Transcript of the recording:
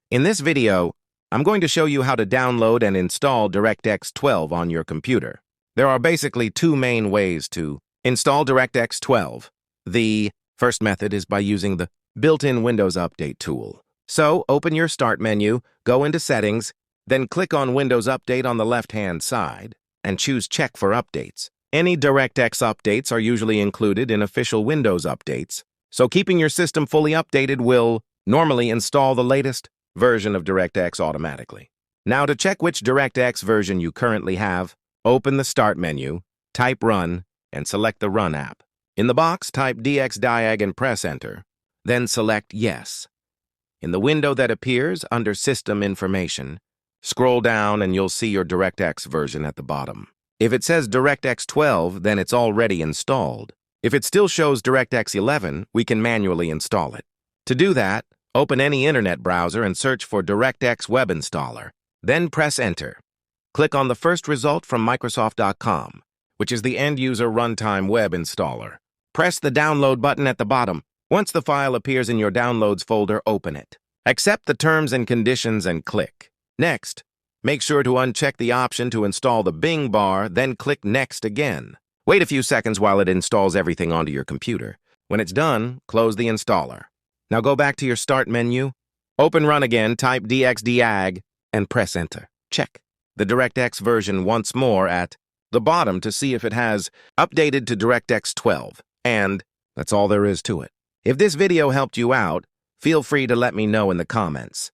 In this video, I'm going to show you how to download and install DirectX 12 on your computer. There are basically two main ways to install DirectX 12. The first method is by using the built-in Windows Update tool. So, open your Start menu, go into Settings, then click on Windows Update on the left-hand side, and choose Check for Updates. Any DirectX updates are usually included in official Windows updates, so keeping your system fully updated will normally install the latest version of DirectX automatically. Now, to check which DirectX version you currently have, open the Start menu, type Run, and select the Run app. In the box, type DxDiag and press Enter, then select Yes. In the window that appears under System Information, scroll down and you'll see your DirectX version at the bottom. If it says DirectX 12, then it's already installed. If it still shows DirectX 11, we can manually install it. To do that, open any internet browser and search for DirectX Web Installer. Then press Enter. Click on the first result from Microsoft.com, which is the end-user runtime web installer. Press the Download button at the bottom. Once the file appears in your Downloads folder, open it. Accept the terms and conditions and click. Next, make sure to uncheck the option to install the Bing bar, then click Next again. Wait a few seconds while it installs everything onto your computer. When it's done, close the installer. Now go back to your Start menu, open Run again, type DxDiag, and press Enter. Check the DirectX version once more at the bottom to see if it has updated to DirectX 12. And that's all there is to it. If this video helped you out, feel free to let me know in the comments.